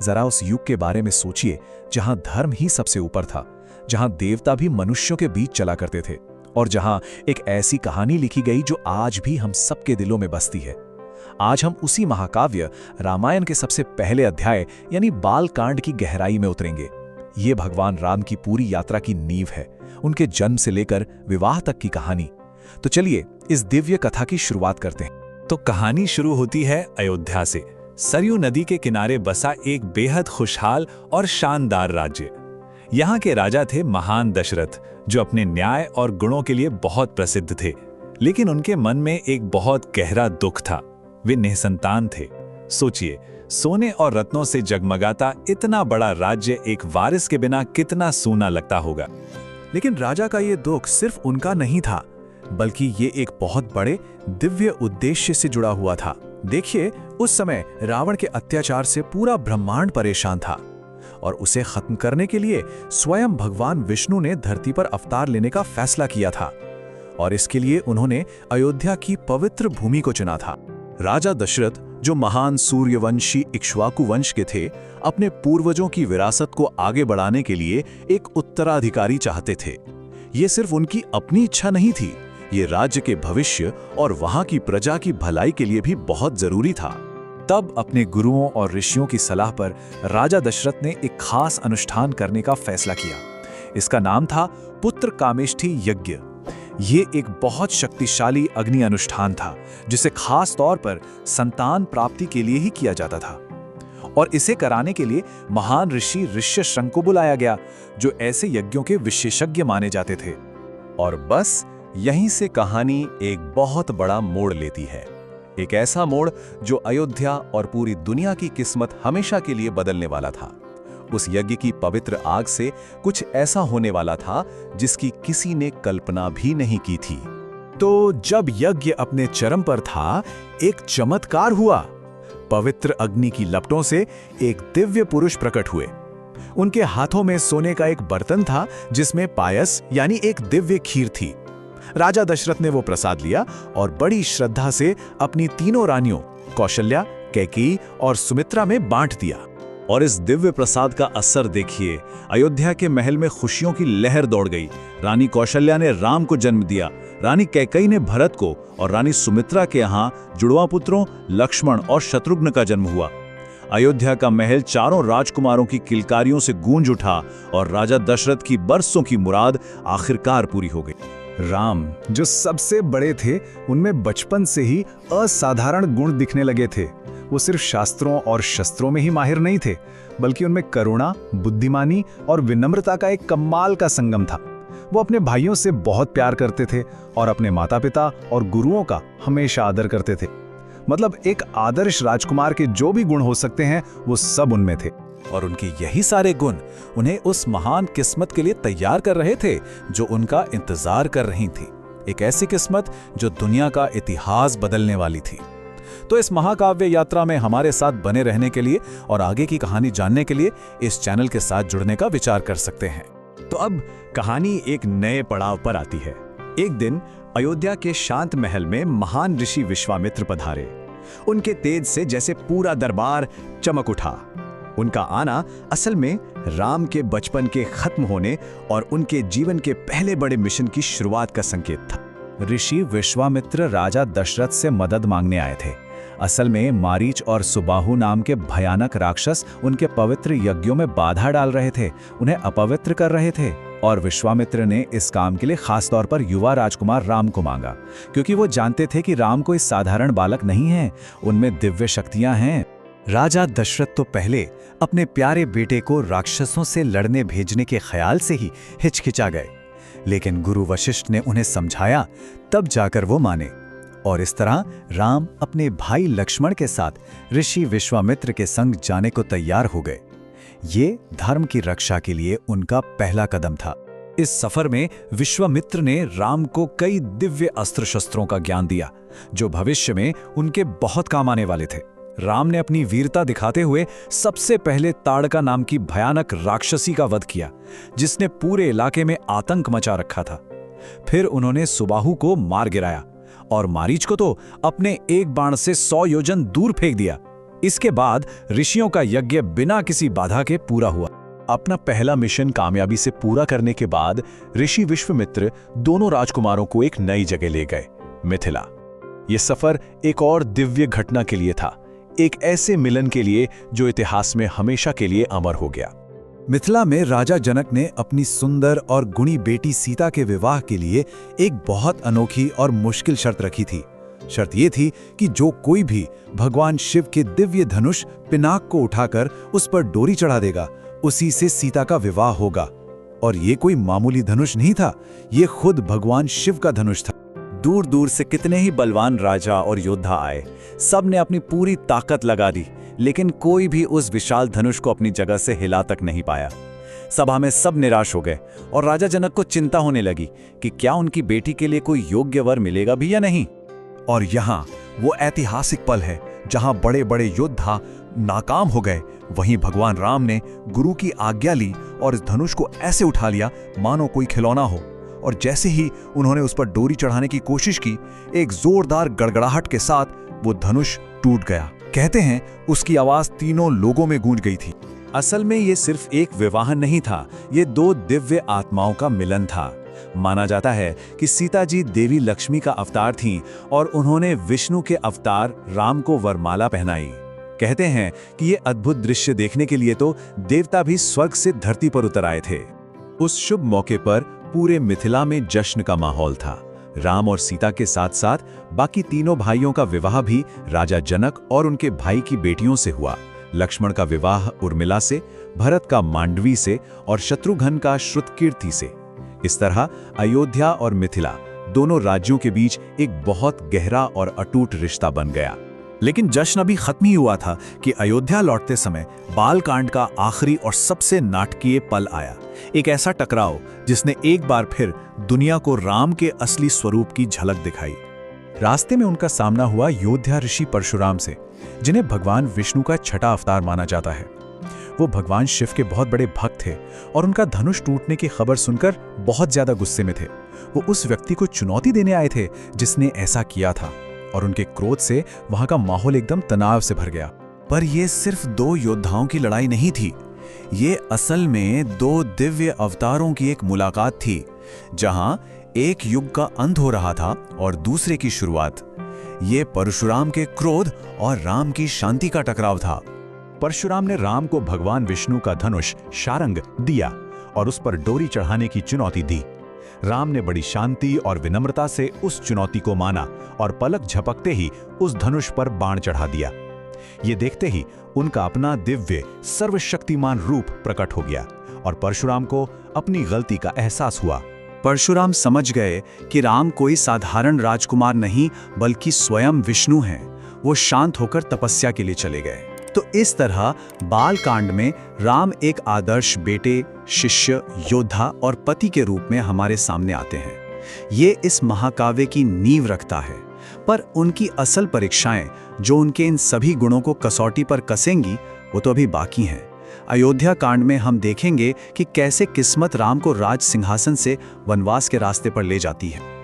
जरा उस युग के बारे में सोचिए जहां धर्म ही सबसे ऊपर था, जहां देवता भी मनुष्यों के बीच चला करते थे और जहां एक ऐसी कहानी लिखी गई जो आज भी हम सबके दिलों में बसती है। आज हम उसी महाकाव्य रामायण के सबसे पहले अध्याय यानी बालकांड की गहराई में उतरेंगे। ये भगवान राम की पूरी यात्रा की नींव है, उनके जन्म से लेकर विवाह तक की कहानी। तो चलिए इस दिव्य कथा की शुरुआत करते हैं। तो कहानी शुरू होती है अयोध्या से। सरयू नदी के किनारे बसा एक बेहद खुशहाल और शानदार राज्य। यहाँ के राजा थे महान दशरथ, जो अपने न्याय और गुणों के लिए बहुत प्रसिद्ध थे। लेकिन उनके मन में एक बहुत गहरा दुख था। वे निसंतान थे। सोचिए, सोने और रत्नों से जगमगाता इतना बड़ा राज्य एक वारिस के बिना कितना सूना लगता होगा। लेकिन राजा का ये दुख सिर्फ उनका नहीं था, बल्कि ये एक बहुत बड़े दिव्य उद्देश्य से जुड़ा हुआ था। देखिए, उस समय रावण के अत्याचार से पूरा ब्रह्मांड परेशान था और उसे खत्म करने के लिए स्वयं भगवान विष्णु ने धरती पर अवतार लेने का फैसला किया था और इसके लिए उन्होंने अयोध्या की पवित्र भूमि को चुना था। राजा दशरथ, जो महान सूर्यवंशी इक्ष्वाकु वंश के थे, अपने पूर्वजों की विरासत को आगे बढ़ाने के लिए एक उत्तराधिकारी चाहते थे। ये सिर्फ उनकी अपनी इच्छा नहीं थी, ये राज्य के भविष्य और वहां की प्रजा की भलाई के लिए भी बहुत जरूरी था। तब अपने गुरुओं और ऋषियों की सलाह पर राजा दशरथ ने एक खास अनुष्ठान करने का फैसला किया। इसका नाम था पुत्र कामेष्ठी यज्ञ। ये एक बहुत शक्तिशाली अग्नि अनुष्ठान था, जिसे खास तौर पर संतान प्राप्ति के लिए ही किया जाता था। और इसे कराने के लिए महान ऋषि ऋष्यशृंग को बुलाया गया, जो ऐसे यज्ञों के विशेषज्ञ माने जाते थे। और बस यहीं से कहानी एक बहुत बड़ा मोड़ लेती है। एक ऐसा मोड़ जो अयोध्या और पूरी दुनिया की किस्मत हमेशा के लिए बदलने वाला था। उस यज्ञ की पवित्र आग से कुछ ऐसा होने वाला था जिसकी किसी ने कल्पना भी नहीं की थी। तो जब यज्ञ अपने चरम पर था, एक चमत्कार हुआ। पवित्र अग्नि की लपटों से एक दिव्य पुरुष प्रकट हुए। उनके हाथों में सोने का एक बर्तन था, जिसमें पायस यानी एक दिव्य खीर थी। राजा दशरथ ने वो प्रसाद लिया और बड़ी श्रद्धा से अपनी तीनों रानियों कौशल्या, कैकेयी और सुमित्रा में बांट दिया। और इस दिव्य प्रसाद का असर देखिए, अयोध्या के महल में खुशियों की लहर दौड़ गई। रानी कौशल्या ने राम को जन्म दिया, रानी कैकेयी ने भरत को और रानी सुमित्रा के यहाँ जुड़वा पुत्रों लक्ष्मण और शत्रुघ्न का जन्म हुआ। अयोध्या का महल चारों राजकुमारों की किलकारियों से गूंज उठा और राजा दशरथ की बरसों की मुराद आखिरकार पूरी हो गई। राम, जो सबसे बड़े थे, उनमें बचपन से ही असाधारण गुण दिखने लगे थे। वो सिर्फ शास्त्रों और शस्त्रों में ही माहिर नहीं थे, बल्कि उनमें करुणा, बुद्धिमानी और विनम्रता का एक कमाल का संगम था। वो अपने भाइयों से बहुत प्यार करते थे और अपने माता पिता और गुरुओं का हमेशा आदर करते थे। मतलब एक आदर्श राजकुमार के जो भी गुण हो सकते हैं, वो सब उनमें थे। और उनके यही सारे गुण उन्हें उस महान किस्मत के लिए तैयार कर रहे थे जो उनका इंतजार कर रही थी। एक ऐसी किस्मत जो दुनिया का इतिहास बदलने वाली थी। तो इस महाकाव्य यात्रा में हमारे साथ बने रहने के लिए और आगे की कहानी जानने के लिए इस चैनल के साथ जुड़ने का विचार कर सकते हैं। तो अब कहानी एक नए पड़ाव पर आती है। एक दिन अयोध्या के शांत महल में महान ऋषि विश्वामित्र पधारे। उनके तेज से जैसे पूरा दरबार चमक उठा। उनका आना असल में राम के बचपन के खत्म होने और उनके जीवन के पहले बड़े मिशन की शुरुआत का संकेत था। ऋषि विश्वामित्र राजा दशरथ से मदद मांगने आए थे। असल में मारीच और सुबाहु नाम के भयानक राक्षस उनके पवित्र यज्ञों में बाधा डाल रहे थे, उन्हें अपवित्र कर रहे थे। और विश्वामित्र ने इस काम के लिए खास तौर पर युवा राजकुमार राम को मांगा, क्योंकि वो जानते थे कि राम कोई साधारण बालक नहीं है, उनमें दिव्य शक्तियां हैं। राजा दशरथ तो पहले अपने प्यारे बेटे को राक्षसों से लड़ने भेजने के ख्याल से ही हिचकिचा गए, लेकिन गुरु वशिष्ठ ने उन्हें समझाया, तब जाकर वो माने। और इस तरह राम अपने भाई लक्ष्मण के साथ ऋषि विश्वामित्र के संग जाने को तैयार हो गए। ये धर्म की रक्षा के लिए उनका पहला कदम था। इस सफर में विश्वामित्र ने राम को कई दिव्य अस्त्र शस्त्रों का ज्ञान दिया, जो भविष्य में उनके बहुत काम आने वाले थे। राम ने अपनी वीरता दिखाते हुए सबसे पहले ताड़का नाम की भयानक राक्षसी का वध किया, जिसने पूरे इलाके में आतंक मचा रखा था। फिर उन्होंने सुबाहु को मार गिराया और मारीच को तो अपने एक बाण से 100 योजन दूर फेंक दिया। इसके बाद ऋषियों का यज्ञ बिना किसी बाधा के पूरा हुआ। अपना पहला मिशन कामयाबी से पूरा करने के बाद ऋषि विश्वामित्र दोनों राजकुमारों को एक नई जगह ले गए, मिथिला। यह सफर एक और दिव्य घटना के लिए था, एक ऐसे मिलन के लिए जो इतिहास में हमेशा के लिए अमर हो गया। मिथिला में राजा जनक ने अपनी सुंदर और गुणी बेटी सीता के विवाह के लिए एक बहुत अनोखी और मुश्किल शर्त रखी थी। शर्त यह थी कि जो कोई भी भगवान शिव के दिव्य धनुष पिनाक को उठाकर उस पर डोरी चढ़ा देगा, उसी से सीता का विवाह होगा। और ये कोई मामूली धनुष नहीं था, ये खुद भगवान शिव का धनुष था। दूर दूर से कितने ही बलवान राजा और योद्धा आए, सब ने अपनी पूरी ताकत लगा दी, लेकिन कोई भी उस विशाल धनुष को अपनी जगह से हिला तक नहीं पाया। सभा में सब निराश हो गए और राजा जनक को चिंता होने लगी कि क्या उनकी बेटी के लिए कोई योग्य वर मिलेगा भी या नहीं। और यहाँ वो ऐतिहासिक पल है जहां बड़े बड़े योद्धा नाकाम हो गए, वहीं भगवान राम ने गुरु की आज्ञा ली और इस धनुष को ऐसे उठा लिया मानो कोई खिलौना हो। और जैसे ही उन्होंने उस पर डोरी चढ़ाने की कोशिश की, एक जोरदार गड़गड़ाहट के साथ वो धनुष टूट गया। कहते हैं उसकी आवाज तीनों लोगों में गूंज गई थी। असल में ये सिर्फ एक विवाह नहीं था, ये दो दिव्य आत्माओं का मिलन था। माना जाता है कि सीता जी देवी लक्ष्मी का अवतार थीं और उन्होंने विष्णु के अवतार राम को वरमाला पहनाई। कहते हैं कि ये अद्भुत दृश्य देखने के लिए तो देवता भी स्वर्ग से धरती पर उतर आए थे। उस शुभ मौके पर पूरे मिथिला में जश्न का माहौल था। राम और सीता के साथ साथ बाकी तीनों भाइयों का विवाह भी राजा जनक और उनके भाई की बेटियों से हुआ। लक्ष्मण का विवाह उर्मिला से, भरत का मांडवी से और शत्रुघ्न का श्रुतकीर्ति से। इस तरह अयोध्या और मिथिला दोनों राज्यों के बीच एक बहुत गहरा और अटूट रिश्ता बन गया। लेकिन जश्न अभी खत्म ही हुआ था कि अयोध्या लौटते समय बालकांड का आखिरी और सबसे नाटकीय पल आया। एक ऐसा टकराव जिसने एक बार फिर दुनिया को राम के असली स्वरूप की झलक दिखाई। रास्ते में उनका सामना हुआ योद्धा ऋषि परशुराम से, जिन्हें भगवान विष्णु का छठा अवतार माना जाता है। वो भगवान शिव के बहुत बड़े भक्त थे और उनका धनुष टूटने की खबर सुनकर बहुत ज्यादा गुस्से में थे। वो उस व्यक्ति को चुनौती देने आए थे जिसने ऐसा किया था, और उनके क्रोध से वहां का माहौल एकदम तनाव से भर गया। पर यह सिर्फ दो योद्धाओं की लड़ाई नहीं थी, ये असल में दो दिव्य अवतारों की एक मुलाकात थी, जहां एक युग का अंत हो रहा था और दूसरे की शुरुआत। ये परशुराम के क्रोध और राम की शांति का टकराव था। परशुराम ने राम को भगवान विष्णु का धनुष शारंग दिया और उस पर डोरी चढ़ाने की चुनौती दी। राम ने बड़ी शांति और विनम्रता से उस चुनौती को माना और पलक झपकते ही उस धनुष पर बाण चढ़ा दिया। ये देखते ही उनका अपना दिव्य सर्वशक्तिमान रूप प्रकट हो गया और परशुराम को अपनी गलती का एहसास हुआ। परशुराम समझ गए कि राम कोई साधारण राजकुमार नहीं बल्कि स्वयं विष्णु हैं। वो शांत होकर तपस्या के लिए चले गए। तो इस तरह बालकांड में राम एक आदर्श बेटे, शिष्य, योद्धा और पति के रूप में हमारे सामने आते हैं। ये इस महाकाव्य की नींव रखता है, पर उनकी असल परीक्षाएं जो उनके इन सभी गुणों को कसौटी पर कसेंगी, वो तो अभी बाकी हैं। अयोध्या कांड में हम देखेंगे कि कैसे किस्मत राम को राज सिंहासन से वनवास के रास्ते पर ले जाती है।